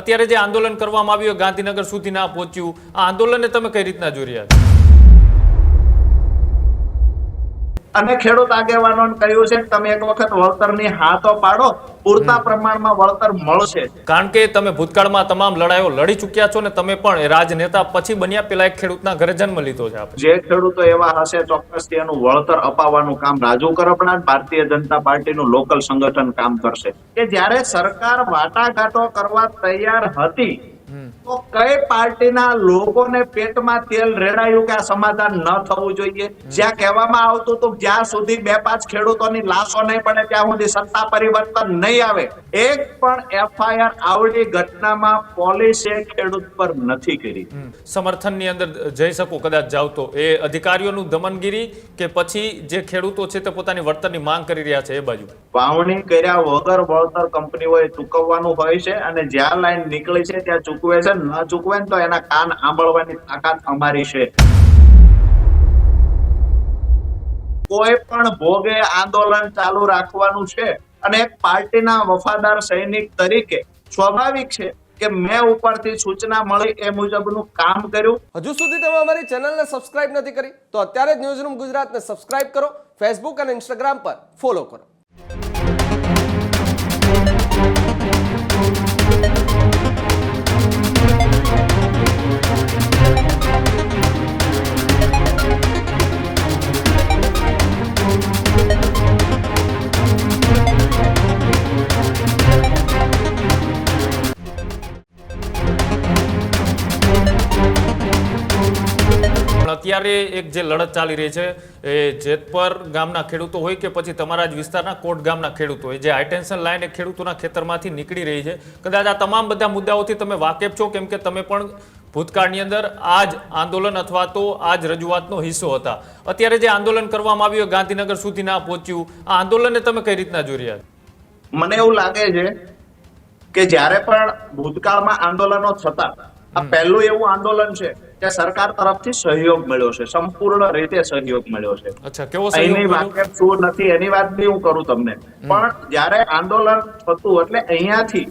અત્યારે જે આંદોલન કરવામાં આવ્યું ગાંધીનગર સુધી ના પહોંચ્યું, આ આંદોલનને તમે કઈ રીતના જોઈ રહ્યા છો? અને ખેડૂત આગેવાનોને કહ્યું છે કે તમે એક વખત વળતરની હા તો પાડો, પૂરતા પ્રમાણમાં વળતર મળશે. કારણ કે તમે ભૂતકાળમાં તમામ લડાઈઓ લડી ચૂક્યા છો ને તમે પણ રાજનેતા પછી બન્યા પેલા એક ખેડૂતના ઘરે જન્મ લીધો છે આપણે. જે ખેડૂતો એવા હશે ચોક્કસથી એનું વળતર અપાવવાનું કામ રાજુ કરપડા ભારતીય જનતા પાર્ટીનું લોકલ સંગઠન કામ કરશે. કે જ્યારે સરકાર વાટાઘાટો કરવા તૈયાર હતી તો કઈ પાર્ટીના લોકોને પેટમાં તેલ રેડાયું કે આ સમાધાન ન થવું જોઈએ? જ્યાં કહેવામાં આવતું હતું જ્યાં સુધી 2-5 ખેડૂતોની લાશો નહીં પડે ત્યાં સુધી સત્તા પરિવર્તન નહીં આવે. એક પણ FIR આવડી ઘટનામાં પોલીસે ખેડૂત પર નથી કરી. સમર્થનની અંદર જઈ શકું કદાચ જાવ તો એ અધિકારીઓનું દમનગીરી કે પછી જે ખેડૂતો છે તે પોતાની વળતરની માંગ કરી રહ્યા છે એ બાજુ વાવણી કર્યા વગર વળતર કંપનીઓએ ચૂકવવાનું હોય છે અને જ્યાં લાઈન નીકળી છે ત્યાં ચૂકવે છે, ન ચૂકવે તો એના કાન આંબળવાની તાકાત અમારી છે. કોઈ પણ ભોગે આંદોલન ચાલુ રાખવાનું છે અને એક પાર્ટીના વફાદાર સૈનિક તરીકે સ્વાભાવિક છે કે મેં ઉપરથી સૂચના મળી એ મુજબનું કામ કર્યું. હજુ સુધી તમે અમારી ચેનલને સબસ્ક્રાઇબ નથી કરી તો અત્યારે જ ન્યૂઝરૂમ ગુજરાતને સબસ્ક્રાઇબ કરો, ફેસબુક અને ઇન્સ્ટાગ્રામ પર ફોલો કરો. અત્યારે એક જે લડત ચાલી રહી છે એ જેતપર ગામના ખેડૂતો હોય કે પછી તમારા જ વિસ્તારના કોટ ગામના ખેડૂતો હોય, જે હાઈટેન્શન લાઈન એ ખેડૂતોના ખેતરમાંથી નીકળી રહી છે. કદાચ આ તમામ બધા મુદ્દાઓથી તમે વાકેફ છો કેમ કે તમે પણ ભૂતકાળની અંદર આ જ આંદોલન અથવા તો આ જ રજૂઆતનો હિસ્સો હતા. અત્યારે જે આંદોલન કરવામાં આવ્યું ગાંધીનગર સુધી ના પહોંચ્યું, આ આંદોલનને તમે કઈ રીતના જોઈ રહ્યા છો? મને એવું લાગે છે કે જ્યારે પણ ભૂતકાળમાં આંદોલનો થતા આ પહેલું એવું આંદોલન છે કે સરકાર તરફથી સહયોગ મળ્યો છે, સંપૂર્ણ રીતે સહયોગ મળ્યો છે. અચ્છા, કેવો અહીંની સહયોગ? વાકેફ શું નથી એની વાત બી હું કરું તમને, પણ જ્યારે આંદોલન થતું એટલે અહીંયાથી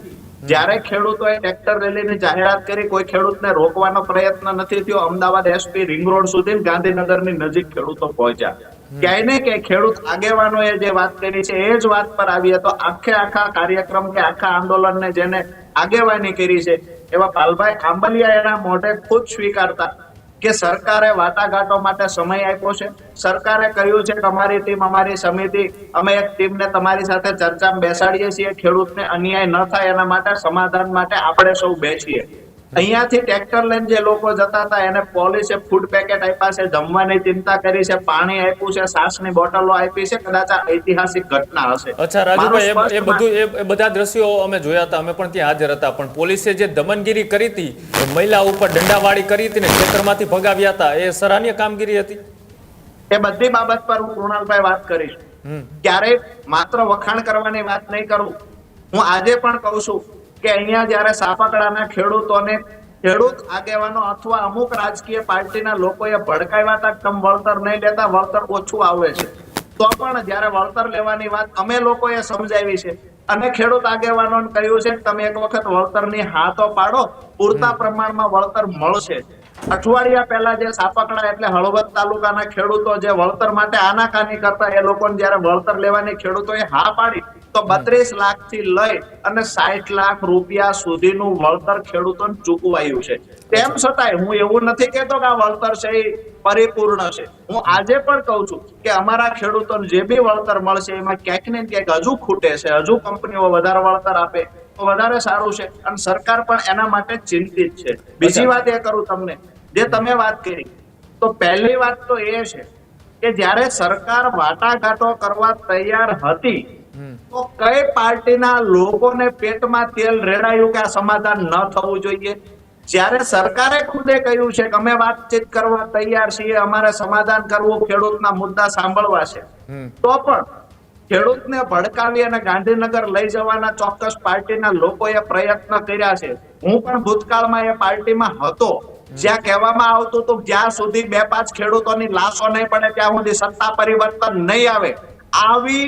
જ્યારે ખેડૂતોએ ટ્રેક્ટર રેલીની જાહેરાત કરી, કોઈ ખેડૂતને રોકવાનો પ્રયત્ન નથી થયો. અમદાવાદ SP રિંગ રોડ સુધી ગાંધીનગરની નજીક ખેડૂતો પહોંચ્યા. ક્યાંય ને કે ખેડૂત આગેવાનોએ જે વાત કરી છે એ જ વાત પર આવીએ તો આખા કાર્યક્રમ કે આખા આંદોલનને જેને આગેવાની કરી છે એવા પાલભાઈ આંબલિયા એના મોઢે ખુદ સ્વીકારતા કે સરકારે વાટાઘાટો માટે સમય આપ્યો છે. સરકારે કહ્યું છે કે અમારી ટીમ, અમારી સમિતિ, અમે એક ટીમને તમારી સાથે ચર્ચામાં બેસાડીએ છીએ, ખેડૂતને અન્યાય ન થાય એના માટે, સમાધાન માટે આપણે સૌ બેસીએ. અહીંયાથી ટ્રેક્ટર લઈને જે લોકો જતા હતા એને પોલીસે ફૂડ પેકેટ આપ્યા છે, જમવાની ચિંતા કરી છે, પાણી આપ્યું છે, છાસની બોટલો આપી છે. કદાચ આ ઐતિહાસિક ઘટના હશે. અચ્છા રાજુભાઈ, એ બધા દ્રશ્યો અમે જોયા હતા, અમે પણ ત્યાં હાજર હતા. પણ પોલીસે જે દમનગીરી કરી હતી, મહિલા ઉપર દંડાવાળી કરી હતી ને ખેતરમાંથી ભગાવ્યા હતા, એ સરાહનીય કામગીરી હતી. એ બધી બાબત પર હું કૃણાલભાઈ વાત કરીશ. ક્યારેય માત્ર વખાણ કરવાની વાત નહીં કરું. હું આજે પણ કહું છું કે અહીંયા જયારે સાપકડાના ખેડૂતોને ખેડૂત આગેવાનો અથવા અમુક રાજકીય પાર્ટીના લોકોએ ભડકાવ્યા હતા તમે વળતર નહીં લેતા, વળતર ઓછું આવે છે, તો પણ જયારે વળતર લેવાની વાત અમે લોકોએ સમજાવી છે અને ખેડૂત આગેવાનોને કહ્યું છે કે તમે એક વખત વળતરની હા તો પાડો, પૂરતા પ્રમાણમાં વળતર મળશે. અઠવાડિયા પહેલા જે સાપકડા એટલે હળવદ તાલુકાના ખેડૂતો જે વળતર માટે આનાકાની કરતા, એ લોકોને જયારે વળતર લેવાની ખેડૂતોએ હા પાડી તો 32 લાખ થી લઈ અને 60 લાખ રૂપિયા સુધીનું વળતર ખેડૂતોને ચૂકવાયું છે. તેમ છતાંય હું એવું નથી કહેતો કે આ વળતર છે એ પરિપૂર્ણ છે. હું આજે પણ કહું છું કે અમારા ખેડૂતોને જે બી વળતર મળશે એમાં ક્યાંક ને ક્યાંક હજુ ખૂટે છે. હજુ કંપનીઓ વધારે વળતર આપે તો વધારે સારું છે અને સરકાર પણ એના માટે ચિંતિત છે. બીજી વાત એ કરું તમને, જે તમે વાત કરી, તો પહેલી વાત તો એ છે કે જ્યારે સરકાર વાટાઘાટો કરવા તૈયાર હતી તો કઈ પાર્ટીના લોકોને પેટમાં તેલ રેડાયું કે આ સમાધાન ન થવું જોઈએ? જ્યારે સરકારે ખુદે કહ્યું છે કે અમે વાતચીત કરવા તૈયાર છીએ, અમારે સમાધાન કરવું, ખેડૂતના મુદ્દા સાંભળવા છે, તો પણ ખેડૂતને ભડકાવી અને ગાંધીનગર લઈ જવાના ચોક્કસ પાર્ટીના લોકોએ પ્રયત્ન કર્યા છે. હું પણ ભૂતકાળમાં એ પાર્ટીમાં હતો જ્યાં કહેવામાં આવતું હતું જ્યાં સુધી 2-5 ખેડૂતોની લાશો નહીં પડે ત્યાં સુધી સત્તા પરિવર્તન નહીં આવે. આવી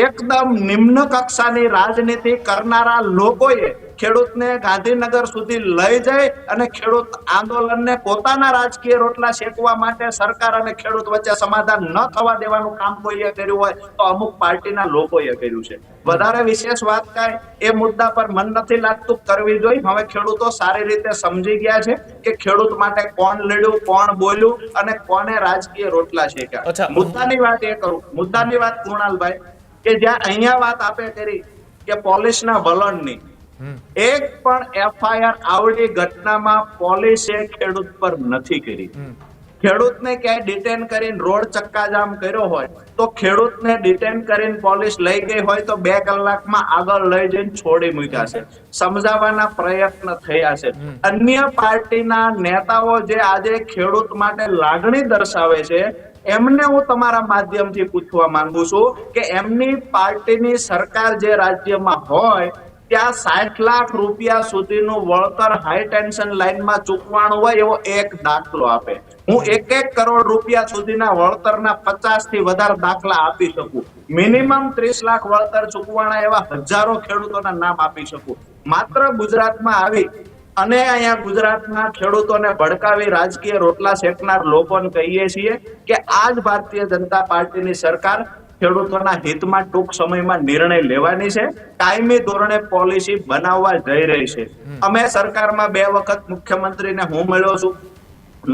એકદમ નિમ્ન કક્ષાની રાજનીતિ કરનારા લોકોએ ખેડૂતને ગાંધીનગર સુધી લઈ જઈ અને ખેડૂત આંદોલનને પોતાના રાજકીય રોટલા શેકવા માટે સરકાર અને ખેડૂત વચ્ચે સમાધાન ન થવા દેવાનું કામ કોઈએ કર્યું હોય તો અમુક પાર્ટીના લોકોએ કર્યું છે. વધારે વિશેષ વાત કાંઈ એ મુદ્દા પર મન નથી લાગતું કરવી જોઈએ. હવે ખેડૂતો સારી રીતે સમજી ગયા છે કે ખેડૂત માટે કોણ લડ્યું, કોણ બોલ્યું અને કોને રાજકીય રોટલા શેક્યા. મુદ્દાની વાત એ કરું, મુદ્દાની વાત કૃણાલભાઈ, કે જ્યાં અહીંયા વાત આપે કરી કે પોલીસના વલણની, એક પણ એફઆઈઆર આવડી ઘટનામાં પોલીસે ખેડૂત પર નથી કરી. ખેડૂતને ક્યાંય ડિટેન કરીને રોડ ચક્કાજામ કર્યો હોય તો ખેડૂતને ડિટેન કરીને પોલીસ લઈ ગઈ હોય તો 2 કલાકમાં આગળ લઈ જઈને છોડી મૂક્યા છે, સમજાવવાના પ્રયત્ન થયા છે. અન્ય પાર્ટીના નેતાઓ જે આજે ખેડૂત માટે લાગણી દર્શાવે છે એમને હું તમારા માધ્યમથી પૂછવા માંગુ છું કે એમની પાર્ટીની સરકાર જે રાજ્યમાં હોય ત્યાં 60 લાખ રૂપિયા સુધીનું વળતર હાઈ ટેન્શન લાઈનમાં ચૂકવાનું હોય એવો એક દાખલો આપે. હું 1 કરોડ રૂપિયા સુધીના વળતરના 50 થી વધારે દાખલા આપી શકું. મિનિમમ 30 લાખ વળતર ચૂકવાના એવા હજારો ખેડૂતોના નામ આપી શકું. માત્ર ગુજરાતમાં આવી અને અહીંયા ગુજરાતના ખેડૂતોને ભડકાવી રાજકીય રોટલા શેકનાર લોકોને કહીએ છીએ કે આજ ભારતીય જનતા પાર્ટીની સરકાર ખેડૂતોના હિતમાં ટૂંક સમયમાં નિર્ણય લેવાની છે, કાયમી ધોરણે પોલિસી બનાવવા જઈ રહી છે. અમે સરકારમાં 2 વખત મુખ્યમંત્રીને હું મળ્યો છું,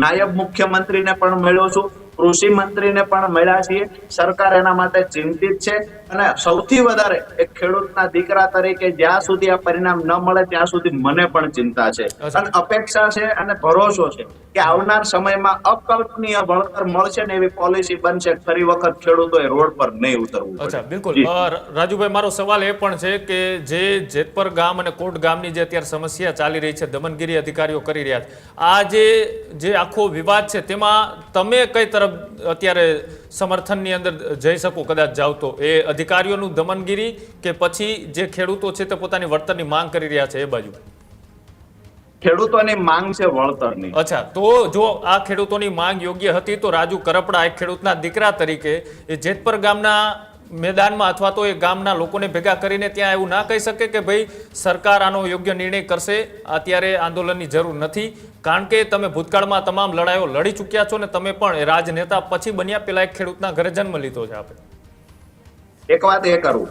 નાયબ મુખ્યમંત્રીને પણ મળ્યો છું, કૃષિ મંત્રીને પણ મળ્યા છીએ. સરકાર એના માટે ચિંતિત છે અને સૌથી વધારે એક ખેડૂતના દીકરા તરીકે જ્યાં સુધી આ પરિણામ ન મળે ત્યાં સુધી મને પણ ચિંતા છે અને અપેક્ષા છે અને ભરોસો છે કે આવનાર સમયમાં અકલ્પનીય વળતર મળશે ને એવી પોલિસી બનશે. ફરી વખત ખેડૂતોએ રોડ પર નહીં ઉતરવું. અચ્છા, બિલકુલ. રાજુભાઈ, મારો સવાલ એ પણ છે કે જે જેતપર ગામ અને કોટ ગામની જે અત્યારે સમસ્યા ચાલી રહી છે, દમનગીરી અધિકારીઓ કરી રહ્યા છે, આ જે આખો વિવાદ છે તેમાં તમે કઈ તરફ અત્યારે સમર્થનની અંદર જઈ શકો કદાચ જાવ તો? એ અધિકારીઓનું દમનગીરી કે પછી જે ખેડૂતો છે તે પોતાની વળતરની માંગ કરી રહ્યા છે એ બાજુ? ખેડૂતોની માંગ છે વળતરની. અચ્છા, તો જો આ ખેડૂતોની માંગ યોગ્ય હતી તો રાજુ કરપડા એક ખેડૂતના દીકરા તરીકે એ જેતપર ગામના મેદાનમાં અથવા તો એ ગામના લોકોને ભેગા કરીને ત્યાં એવું ના કહી શકે કે ભાઈ સરકાર આનો યોગ્ય નિર્ણય કરશે, અત્યારે આંદોલનની જરૂર નથી, કારણ કે તમે ભૂતકાળમાં તમામ લડાઈઓ લડી ચૂક્યા છો ને તમે પણ રાજનેતા પછી બન્યા, પેલા એક ખેડૂતના ઘરે જન્મ લીધો છે આપણે. એક વાત એ કરું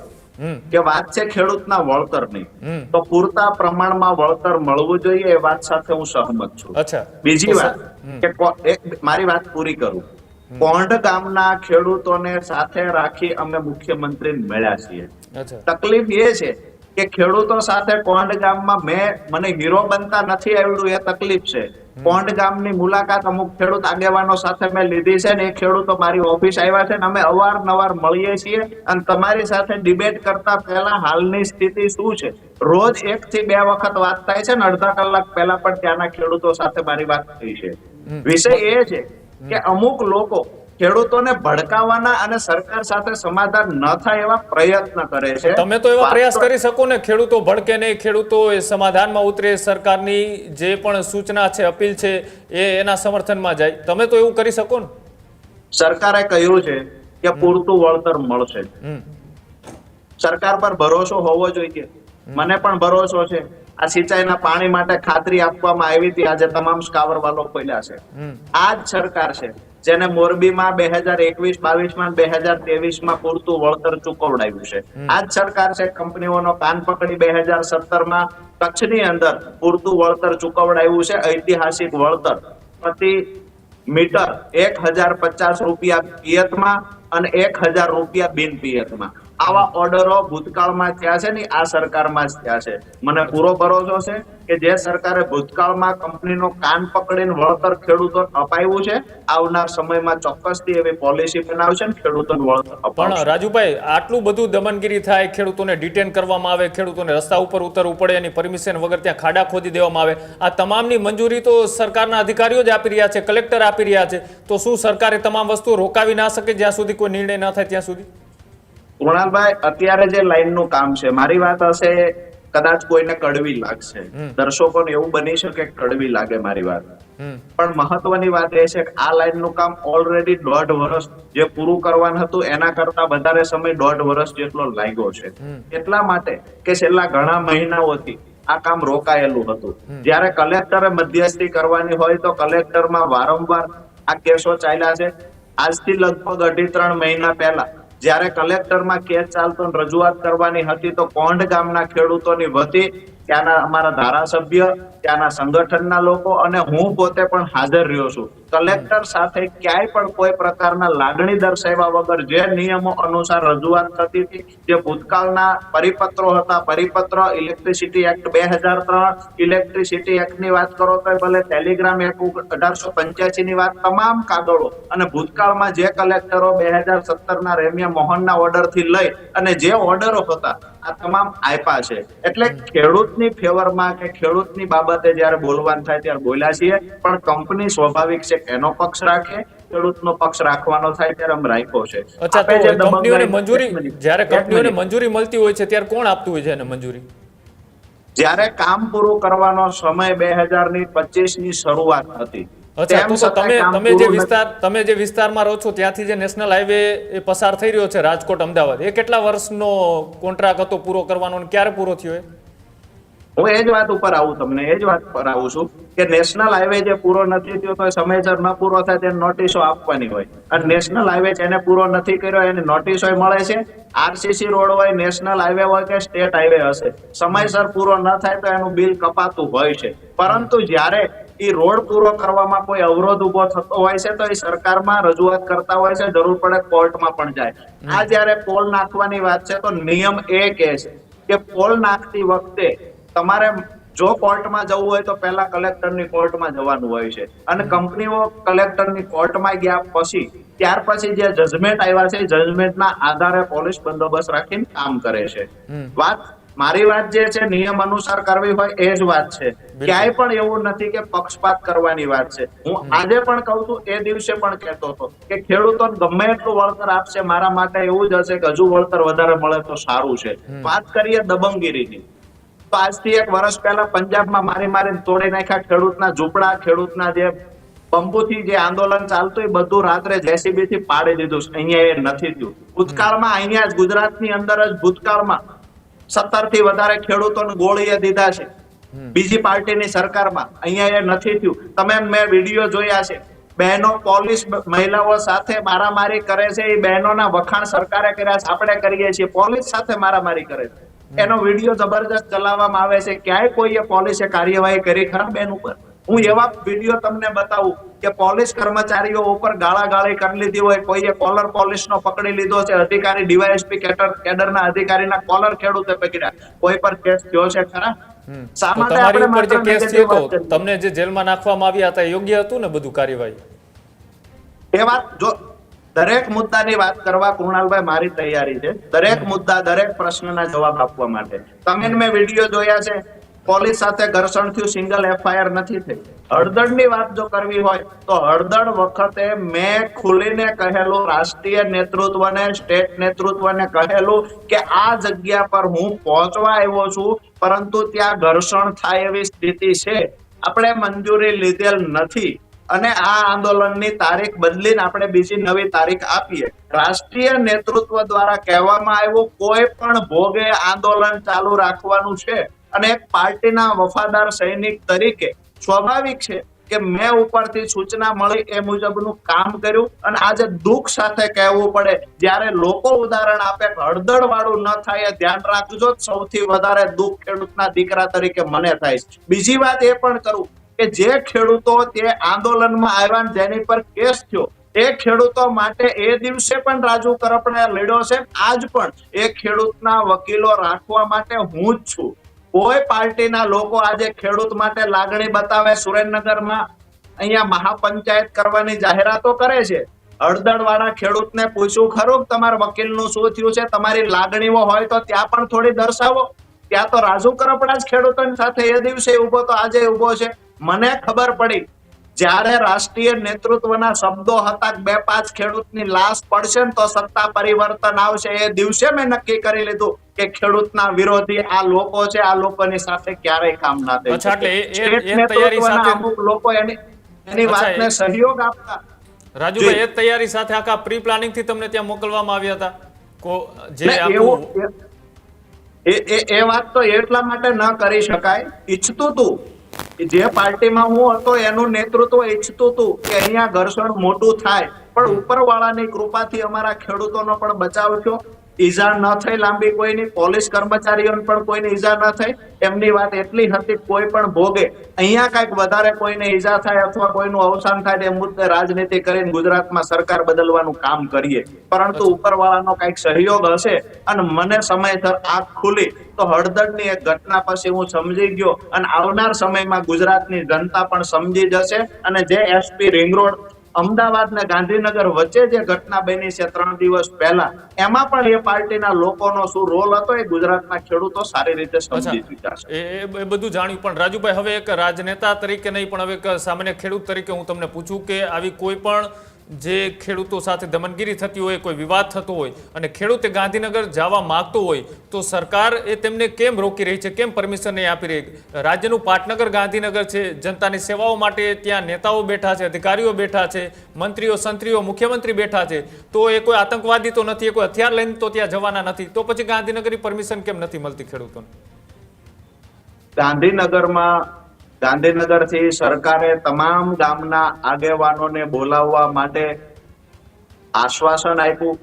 કે વાત છે ખેડૂતના વળતરની, તો પૂરતા પ્રમાણમાં વળતર મળવું જોઈએ એ વાત સાથે હું સહમત છું. અચ્છા, બીજી વાત કે મારી વાત પૂરી કરું. કોંઢ ગામના ખેડૂતોને સાથે રાખી અમે મુખ્યમંત્રીને મળ્યા છીએ. તકલીફ એ છે કે ખેડૂતો સાથે કોંઢ ગામમાં મને હીરો બનતા નથી આવડ્યું એ તકલીફ છે. કોંઢ ગામની મુલાકાત અમુક ખેડૂત આગેવાનો સાથે મેં લીધી છે ને એ ખેડૂતો મારી ઓફિસ આવ્યા છે ને અમે અવારનવાર મળીએ છીએ અને તમારી સાથે ડિબેટ કરતા પહેલા હાલની સ્થિતિ શું છે રોજ 1 થી 2 વખત વાત થાય છે ને અડધા કલાક પહેલા પણ ત્યાંના ખેડૂતો સાથે મારી વાત થઈ છે. વિષય એ છે કે અમુક લોકો ખેડૂતોને ભડકાવાના અને સરકાર સાથે સમાધાન ન થાય એવા પ્રયત્ન કરે છે. તમે તો એવા પ્રયાસ કરી શકો ને, ખેડૂતો ભડકે નહીં, ખેડૂતો સમાધાનમાં ઉતરે, સરકારની જે પણ સૂચના છે, અપીલ છે એના સમર્થનમાં જાય, તમે તો એવું કરી શકો ને. સરકારે કહ્યું છે કે પૂરતું વળતર મળશે. સરકાર પર ભરોસો હોવો જોઈએ. મને પણ ભરોસો છે. આ સિંચાઈના પાણી માટે ખાતરી આપવામાં આવી હતી, આજે તમામ સ્કાવર વાલો ખોલ્યા છે. આ જ સરકાર છે જેને મોરબીમાં 2021-22માં 2023માં પૂરતું વળતર ચૂકવડાવ્યું છે. આ જ સરકાર છે કંપનીઓનો કાન પકડી 2017માં કચ્છની અંદર પૂરતું વળતર ચૂકવડાવ્યું છે. ઐતિહાસિક વળતર પ્રતિ મીટર 1050 રૂપિયા પિયતમાં અને 1000 રૂપિયા બિન પિયતમાં. આવા ઓર્ડરો ભૂતકાળમાં થયા છે ને આ સરકારમાં જ થયા છે. મને પૂરો ભરોસો છે કે જે સરકારે ભૂતકાળમાં કંપનીનો કાન પકડીને વળતર ખેડૂતોને અપાવ્યું છે, આવનાર સમયમાં ચોક્કસથી એવી પોલિસી બનાવશે ને ખેડૂતોને વળતર અપાવશે. પણ રાજુભાઈ, આટલું બધું દમનગીરી થાય, ખેડૂતોને ડિટેન કરવામાં આવે, ખેડૂતોને રસ્તા ઉપર ઉતરવું પડે, એની પરમિશન વગર ત્યાં ખાડા ખોદી દેવામાં આવે, આ તમામની મંજૂરી તો સરકારના અધિકારીઓ જ આપી રહ્યા છે, કલેક્ટર આપી રહ્યા છે, તો શું સરકારે તમામ વસ્તુઓ રોકાવી ના શકે જ્યાં સુધી કોઈ નિર્ણય ન થાય ત્યાં સુધી? કૃણાલભાઈ, અત્યારે જે લાઈનનું કામ છે, મારી વાત હશે કદાચ કોઈને કડવી લાગશે, દર્શકોને એવું બની શકે કડવી લાગે મારી વાત, પણ મહત્વની વાત એ છે કે આ લાઈનનું કામ ઓલરેડી 1.5 વર્ષ જે પૂરું કરવાનું હતું એના કરતા વધારે સમય 1.5 વર્ષ જેટલો લાગ્યો છે. એટલા માટે કે છેલ્લા ઘણા મહિનાઓથી આ કામ રોકાયેલું હતું. જ્યારે કલેક્ટરે મધ્યસ્થી કરવાની હોય તો કલેક્ટરમાં વારંવાર આ કેસો ચાલ્યા છે. આજથી લગભગ 2.5-3 મહિના પહેલા જ્યારે કલેક્ટરમાં કેસ ચાલતો અને રજૂઆત કરવાની હતી તો કોંઢ ગામના ખેડૂતોની વતી ત્યાંના અમારા ધારાસભ્ય, ત્યાંના સંગઠનના લોકો અને હું પોતે પણ હાજર રહ્યો છું. કલેક્ટર સાથે ક્યાંય પણ કોઈ પ્રકારના લાગણી દર્શાવ્યા વગર જે નિયમો અનુસાર રજૂઆત થતી હતી, જે ભૂતકાળના પરિપત્રો હતા, પરિપત્ર ઇલેક્ટ્રિસિટી એક્ટ 2003, ઇલેક્ટ્રિસિટી એક્ટની વાત કરો તો ભલે ટેલિગ્રામ એક્ટ 1885 ની વાત, તમામ કાગળો અને ભૂતકાળમાં જે કલેક્ટરો 2017ના રેમ્યા મોહનના ઓર્ડરથી લઈ અને જે ઓર્ડરો હતા આ તમામ આપ્યા છે. એટલે ખેડૂતની ફેવરમાં કે ખેડૂતની બાબતે જ્યારે બોલવાનું થાય ત્યારે બોલ્યા છીએ, પણ કંપની સ્વાભાવિક છે એનો પક્ષ રાખે, ખેડૂતનો પક્ષ રાખવાનો થાય ત્યારે અમે રાખ્યો છે. અચ્છા, તો કંપનીઓને મંજૂરી, જ્યારે કંપનીઓને મંજૂરી મળતી હોય છે ત્યારે કોણ આપતું હોય છે એને મંજૂરી? જ્યારે કામ પૂરું કરવાનો સમય 2025 ની શરૂઆત હતી. અચ્છા, તો તમે જે વિસ્તારમાં રહો છો ત્યાંથી જે નેશનલ હાઈવે એ પસાર થઈ રહ્યો છે રાજકોટ અમદાવાદ, એ કેટલા વર્ષનો કોન્ટ્રાક્ટ હતો પૂરો કરવાનો અને ક્યારે પૂરો થયો? હું એ જ વાત ઉપર આવું, તમને એ જ વાત પર આવું છું કે નેશનલ હાઈવે જે પૂરો નથી થયો તો સમયસર ન પૂરો થાય તેને નોટિસો આપવાની હોય, અને નેશનલ હાઈવે જેને પૂરો નથી કર્યો એને નોટિસો મળે છે. આરસીસી રોડ હોય, નેશનલ હાઈવે હોય કે સ્ટેટ હાઈવે હશે, સમયસર પૂરો ન થાય તો એનું બિલ કપાતું હોય છે. પરંતુ જ્યારે એ રોડ પૂરો કરવામાં કોઈ અવરોધ ઉભો થતો હોય છે તો એ સરકારમાં રજૂઆત કરતા હોય છે, જરૂર પડે કોર્ટમાં પણ જાય. આ જ્યારે પોલ નાખવાની વાત છે તો નિયમ એ કહે છે કે પોલ નાખતી વખતે તમારે જો કોર્ટમાં જવું હોય તો પહેલા કલેક્ટરની કોર્ટમાં જવાનું હોય છે, અને કંપનીઓ કલેક્ટરની કોર્ટમાં ગયા પછી ત્યાર પછી જે જજમેન્ટ આવ્યા છે જજમેન્ટના આધારે પોલીસ બંદોબસ્ત રાખીને કામ કરે છે. મારી વાત જે છે નિયમ અનુસાર કરવી હોય એ જ વાત છે. ક્યાંય પણ એવું નથી કે પક્ષપાત કરવાની વાત છે. હું આજે પણ કહું છું, એ દિવસે પણ કહેતો હતો કે ખેડૂતો ગમે એટલું વળતર આપશે મારા માટે એવું જ હશે કે હજુ વળતર વધારે મળે તો સારું છે. વાત કરીએ દબંગગીરીની, તો આજથી 1 વર્ષ પહેલા પંજાબમાં મારીને તોડી નાખ્યા ખેડૂતના ઝૂંપડા, ખેડૂતના જે બંબુથી જે આંદોલન ચાલતું એ બધું રાત્રે જેસીબી થી પાડી દીધું. અહીંયા એ નથી થયું. ભૂતકાળમાં અહીંયા જ ગુજરાતની અંદર જ ભૂતકાળમાં 17 થી વધારે ખેડૂતોને ગોળીએ દીધા છે બીજી પાર્ટીની સરકારમાં. અહીંયા એ નથી થયું. તમે મેં વિડીયો જોયા છે, બહેનો પોલીસ મહિલાઓ સાથે મારામારી કરે છે. એ બહેનોના વખાણ સરકારે કર્યા છે, આપણે કરીએ છીએ. પોલીસ સાથે મારામારી કરે છે, એનો વિડીયો જબરજસ્ત ચલાવવામાં આવે છે. ક્યાંય કોઈએ પોલીસે કાર્યવાહી કરી ખરા બેન ઉપર? હું એવા વિડીયો તમને બતાવું કે પોલીસ કર્મચારીઓ ઉપર ગાળાગાળી કરી લીધી હોય, કોઈએ કોલર પોલીસનો પકડી લીધો છે, અધિકારી ડીવાયએસપી કેડરના અધિકારીના કોલર ખેડૂતે પકડ્યા, કોઈ પર કેસ થયો છે ખરા? શા માટે આપણે માત્ર નેગેટિવ વાત કરીએ? તમને જે જેલમાં નાખવામાં આવ્યા હતા યોગ્ય હતું ને બધું કાર્યવાહી? એ વાત જો દરેક મુદ્દાની વાત કરવા કૃણાલભાઈ મારી તૈયારી છે, દરેક મુદ્દા, દરેક પ્રશ્નના જવાબ આપવા માટે. તમે મેં વિડીયો જોયા છે, પોલીસ સાથે ઘર્ષણ થયું, સિંગલ એફઆઈઆર નથી થઈ. હળદળની વાત જો કરવી હોય તો હળદળ વખતે મેં ખુલીને કહેલું, રાષ્ટ્રીય નેતૃત્વને, સ્ટેટ નેતૃત્વને કહેલું કે આ જગ્યા પર હું પહોંચવા આવ્યો છું, પરંતુ ત્યાં ઘર્ષણ થાય એવી સ્થિતિ છે, આપણે મંજૂરી લીધેલ નથી, અને આ આંદોલનની તારીખ બદલીને આપણે બીજી નવી તારીખ આપીએ. રાષ્ટ્રીય નેતૃત્વ દ્વારા કહેવામાં આવ્યું કોઈ પણ ભોગે આંદોલન ચાલુ રાખવાનું છે, અને એક પાર્ટીના વફાદાર સૈનિક તરીકે સ્વાભાવિક છે કે મેં ઉપરથી સૂચના મળી એ મુજબનું કામ કર્યું. અને આજે દુઃખ સાથે કહેવું પડે, જ્યારે લોકો ઉદાહરણ આપે હળદળ વાળું ન થાય એ ધ્યાન રાખજો. સૌથી વધારે દુઃખ ખેડૂતના દીકરા તરીકે મને થાય છે. બીજી વાત એ પણ કરું કે જે ખેડૂતો તે આંદોલનમાં આવ્યા જેની પર કેસ થયો, એ ખેડૂતો માટે એ દિવસે પણ રાજુ કરપડે લડ્યો છે, આજ પણ એ ખેડૂતના વકીલો રાખવા માટે હું જ છું. કોઈ પાર્ટીના લોકો આજે ખેડૂત માટે લાગણી બતાવે, સુરેન્દ્રનગરમાં અહીંયા મહાપંચાયત કરવાની જાહેરાતો કરે છે, હળદળ વાળા ખેડૂતને પૂછ્યું ખરું તમારા વકીલનું શું થયું છે? તમારી લાગણીઓ હોય તો ત્યાં પણ થોડી દર્શાવો. ત્યાં તો રાજુ કરપડા જ ખેડૂતોની સાથે એ દિવસે ઉભો તો આજે ઉભો છે. મને ખબર પડી જ્યારે રાષ્ટ્રીય નેતૃત્વના શબ્દો હતા 2-5 ખેડૂતની લાશ પડશે ને તો સત્તા પરિવર્તન આવશે, એ દિવસે મેં નક્કી કરી લીધું કે ખેડૂતના વિરોધી આ લોકો છે, આ લોકોની સાથે ક્યારેય કામ ના થઈ શકે. અમુક લોકો એની વાતને સહયોગ આપતા. રાજુભાઈ, એ તૈયારી સાથે આખા પ્રી પ્લાનિંગ થી તમને ત્યાં મોકલવામાં આવ્યા હતા? એ વાત તો એટલા માટે ન કરી શકાય. ઈચ્છતું તું જે પાર્ટીમાં હું હતો એનું નેતૃત્વ ઈચ્છતું હતું કે અહીંયા ઘર્ષણ મોટું થાય, પણ ઉપરવાળાની કૃપાથી અમારા ખેડૂતોનો પણ બચાવ થયો. ઈજા ન થઈ લાંબી કોઈની, પોલીસ કર્મચારીઓને પણ કોઈને ઈજા ન થઈ. એમની વાત એટલી હતી કોઈ પણ ભોગે અહીંયા કઈક વધારે કોઈને ઈજા થાય અથવા કોઈનું અવસાન થાય એ મુદ્દે રાજનીતિ કરીને ગુજરાતમાં સરકાર બદલવાનું કામ કરીએ, પરંતુ ઉપરવાળાનો કઈક સહયોગ હશે. અને મને સમયસર આંખ ખુલી તો હળદરની એક ઘટના પછી હું સમજી ગયો, અને આવનાર સમયમાં ગુજરાતની જનતા પણ સમજી જશે. અને જે એસપી રિંગ રોડ અમદાવાદ ને ગાંધીનગર વચ્ચે જે ઘટના બની છે 3 દિવસ પહેલા, એમાં પણ એ પાર્ટીના લોકોનો શું રોલ હતો એ ગુજરાતના ખેડૂતો સારી રીતે સમજી ચૂક્યા છે. એ બધું જાણ્યું, પણ રાજુભાઈ હવે એક રાજનેતા તરીકે નહીં પણ હવે એક સામાન્ય ખેડૂત તરીકે હું તમને પૂછું કે આવી કોઈ પણ જે ખેડૂતો સાથે દમનગીરી થતી હોય, કોઈ વિવાદ થતો હોય અને ખેડૂતે ગાંધીનગર જવા માંગતો હોય તો સરકાર એ તેમને કેમ રોકી રહી છે, કેમ પરમિશન નહીં આપી રહી? રાજ્યનું પાટનગર ગાંધીનગર છે, જનતાની સેવાઓ માટે ત્યાં નેતાઓ બેઠા છે, અધિકારીઓ બેઠા છે, મંત્રીઓ સંત્રીઓ મુખ્યમંત્રી બેઠા છે, તો એ કોઈ આતંકવાદી તો નથી, એ કોઈ હથિયાર લઈને તો ત્યાં જવાના નથી, તો પછી ગાંધીનગરની પરમિશન કેમ નથી મળતી ખેડૂતોને? ગાંધીનગરથી સરકારે તમામ ગામના આગેવાનોને બોલાવવા માટે આશ્વાસન આપ્યું.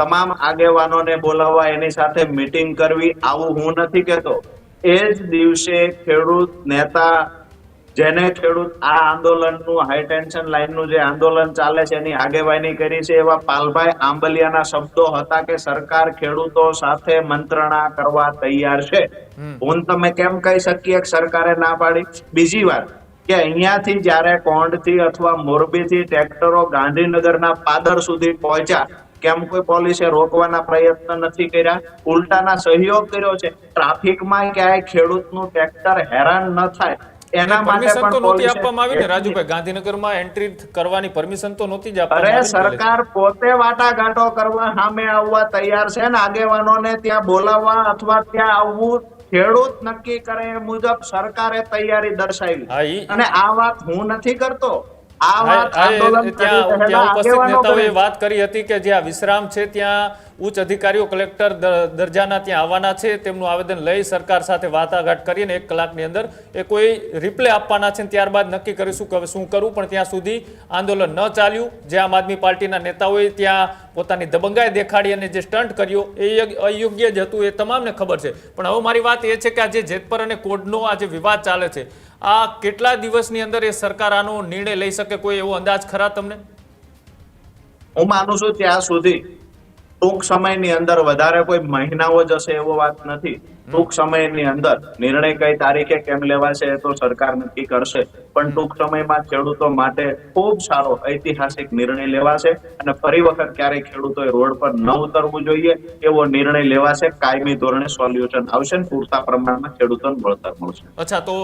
તમામ આગેવાનોને બોલાવવા, એની સાથે મીટિંગ કરવી, આવું હું નથી કહેતો. એ જ દિવસે ખેડૂત નેતા, જેને ખેડૂત આ આંદોલનનું હાઈ ટેન્શન લાઈનનું જે આંદોલન ચાલે છે એની આગેવાની કરી છે, એવા પાલભાઈ આંબલિયાના શબ્દો હતા કે સરકાર ખેડૂતો સાથે મંત્રણા કરવા તૈયાર છે. હું તમે કેમ કહી શકીએ કે સરકારે ના પાડી? બીજી વાત કે અહીંયાથી જયારે કોંઢથી અથવા મોરબીથી ટ્રેક્ટરો ગાંધીનગરના પાદર સુધી પહોંચ્યા, કેમ કોઈ પોલીસે રોકવાના પ્રયત્ન નથી કર્યા? ઉલટાના સહયોગ કર્યો છે. ટ્રાફિકમાં ક્યાંય ખેડૂતનું ટ્રેક્ટર હેરાન ન થાય એના માટે પરમિશન તો પણ નહોતી આપવામાં આવી ને રાજુભાઈ? ગાંધીનગરમાં એન્ટ્રી કરવાની પરમિશન તો નહોતી જ આપવામાં અરે આવી. સરકાર પોતે વાટાઘાટો કરવા સામે આવવા તૈયાર છે ને આગેવાનોને ત્યાં બોલાવવા અથવા ત્યાં આવવું ખેડૂત નક્કી કરે એ મુજબ સરકારે તૈયારી દર્શાવી. અને આ વાત હું નથી કરતો, આ વાત આંદોલન ત્યાં ઉપસ્થિત નેતાઓએ વાત કરી હતી કે જ્યાં વિશ્રામ છે ત્યાં ઉચ્ચ અધિકારીઓ કલેક્ટર દરજાના ત્યાં આવવાના છે, તેમનું આવેદન લઈ સરકાર સાથે વાટાઘાટ કરીને 1 કલાકની અંદર એ કોઈ રિપ્લે આપવાના છે, ત્યારબાદ નક્કી કરીશું કે શું કરવું. પણ ત્યાં સુધી આંદોલન ન ચાલ્યું. જે આમ આદમી પાર્ટીના નેતાઓએ ત્યાં પોતાની દબંગાઈ દેખાડી અને જે સ્ટન્ટ કર્યો એ અયોગ્ય જ હતું, એ તમામને ખબર છે. પણ હવે મારી વાત એ છે કે આ જે જેતપર અને કોડનો આ જે વિવાદ ચાલે છે, આ કેટલા દિવસની અંદર એ સરકાર આનો નિર્ણય લઈ શકે, કોઈ એવો અંદાજ ખરા તમને? હું માનું છું ત્યાં સુધી ટૂંક સમયની અંદર, વધારે કોઈ મહિનાઓ જશે એવો વાત નથી. ટૂંક સમયની અંદર નિર્ણય કઈ તારીખે કેમ લેવાશે એ તો સરકાર નક્કી કરશે, પણ ટૂંક સમયમાં ખેડૂતો માટે ખૂબ સારો ઐતિહાસિક નિર્ણય લેવાશે અને ફરી વખત ક્યારેય ખેડૂતોએ રોડ પર ન ઉતરવું જોઈએ એવો નિર્ણય લેવાશે. કાયમી ધોરણે સોલ્યુશન આવશે, પૂરતા પ્રમાણમાં ખેડૂતોને વળતર મળશે. અચ્છા, તો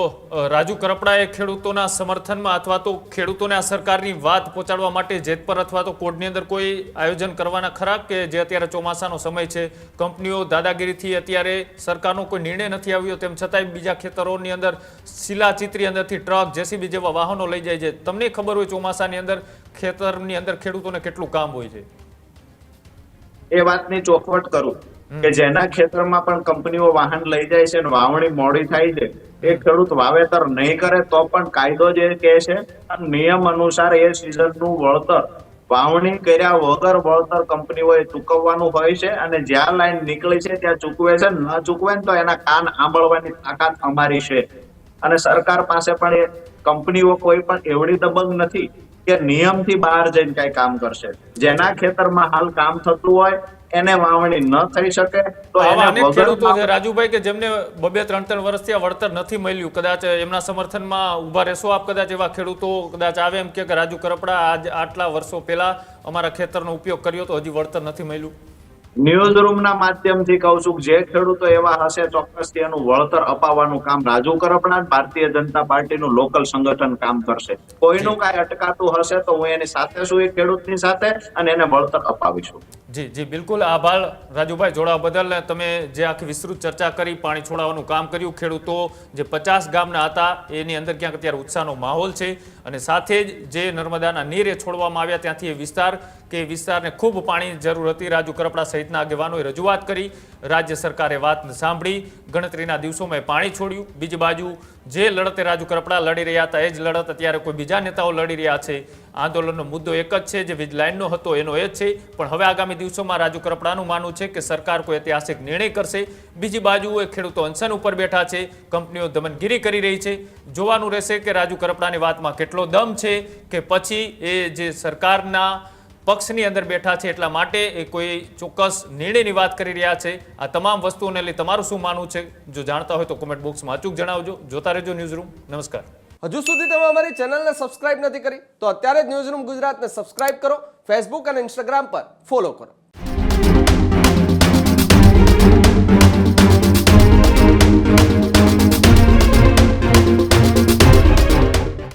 રાજુ કરપડાએ ખેડૂતોના સમર્થનમાં અથવા તો ખેડૂતોને આ સરકારની વાત પહોંચાડવા માટે જેતપર અથવા તો કોડની અંદર કોઈ આયોજન કરવાના ખરા? કે જે અત્યારે ચોમાસાનો સમય છે, કંપનીઓ દાદાગીરીથી અત્યારે સરકારનો કોઈ નિર્ણય નથી આવ્યો, તેમ છતાંય બીજા ખેતરોની અંદર શીલા ચિત્રી અંદરથી ટ્રક, જેસીબી જેવા વાહનો લઈ જાય છે. તમને ખબર હોય ચોમાસાની અંદર ખેતરની અંદર ખેડૂતોને કેટલું કામ હોય છે? એ વાતની ચોખવટ કરું કે જેના ખેતરમાં પણ કંપનીઓ વાહન લઈ જાય છે, વાવણી મોડી થાય છે, એ ખેડૂત વાવેતર નહીં કરે તો પણ કાયદો જે કહે છે નિયમ અનુસાર એ સિઝનનું વળતર વાવણી કર્યા વગર વળતર કંપનીઓએ ચૂકવવાનું હોય છે. અને જ્યાં લાઈન નીકળી છે ત્યાં ચૂકવે છે, ન ચૂકવે તો એના કાન આંબળવાની તાકાત અમારી છે. અને સરકાર પાસે પણ એ કંપનીઓ કોઈ પણ એવડી દબંગ નથી કે નિયમથી બહાર જઈને કઈ કામ કરશે. જેના ખેતરમાં હાલ કામ થતું હોય એને વાવણી ન થઈ શકે તો આવા અનેક ખેડૂતો છે રાજુભાઈ કે જેમને 2-3 વર્ષથી આ વળતર નથી મળ્યું. કદાચ એમના સમર્થનમાં ઉભા રહેશો આપ? કદાચ એવા ખેડૂતો કદાચ આવે એમ કે રાજુ કરપડા આટલા વર્ષો પહેલા અમારા ખેતરનો ઉપયોગ કર્યો તો હજી વળતર નથી મળ્યું. ન્યૂઝ રૂમના માધ્યમથી કહું છું, જે ખેડૂતો એવા હશે ચોક્કસથી એનું વળતર અપાવવાનું કામ રાજુ કરપડા ભારતીય જનતા પાર્ટીનું લોકલ સંગઠન કામ કરશે. કોઈનું કાંઈ અટકાતું હશે તો હું એની સાથે છું, એ ખેડૂતની સાથે, અને એને વળતર અપાવીશું. જી જી બિલકુલ, આભાર રાજુભાઈ જોડાવા બદલ. તમે જે આખી વિસ્તૃત ચર્ચા કરી, પાણી છોડાવવાનું કામ કર્યું, ખેડૂતો જે 50 ગામના હતા એની અંદર ક્યાંક અત્યારે ઉત્સાહનો માહોલ છે, અને સાથે જ જે નર્મદાના નીરે છોડવામાં આવ્યા ત્યાંથી એ વિસ્તાર કે એ વિસ્તારને ખૂબ પાણીની જરૂર હતી. રાજુ કરપડા સહિતના આગેવાનોએ રજૂઆત કરી, રાજ્ય સરકારે વાત સાંભળી, ગણતરીના દિવસોમાં પાણી છોડ્યું. બીજી બાજુ જે લડતે રાજુ કરપડા લડી રહ્યા હતા એ જ લડત અત્યારે કોઈ બીજા નેતાઓ લડી રહ્યા છે. આંદોલનનો મુદ્દો એક જ છે, જે વીજ લાઇનનો હતો એનો એ જ છે. પણ હવે આગામી દિવસોમાં રાજુ કરપડાનું માનવું છે કે સરકાર કોઈ ઐતિહાસિક નિર્ણય કરશે. બીજી બાજુ એ ખેડૂતો અનશન ઉપર બેઠા છે, કંપનીઓ દમનગીરી કરી રહી છે. જોવાનું રહેશે કે રાજુ કરપડાની વાતમાં કેટલો દમ છે કે પછી એ જે સરકારના પક્ષની અંદર બેઠા છે એટલા માટે એ કોઈ ચોક્કસ નિર્ણયની વાત કરી રહ્યા છે. આ તમામ વસ્તુઓને લઈ તમારું શું માનવું છે? જો જાણતા હોય તો કોમેન્ટ બોક્સમાં અચૂક જણાવજો. જોતા રહેજો ન્યૂઝરૂમ. નમસ્કાર. હજુ સુધી તમે અમારી ચેનલને સબસ્ક્રાઇબ નથી કરી તો અત્યારે જ ન્યૂઝરૂમ ગુજરાતને સબસ્ક્રાઇબ કરો, ફેસબુક અને ઇન્સ્ટાગ્રામ પર ફોલો કરો.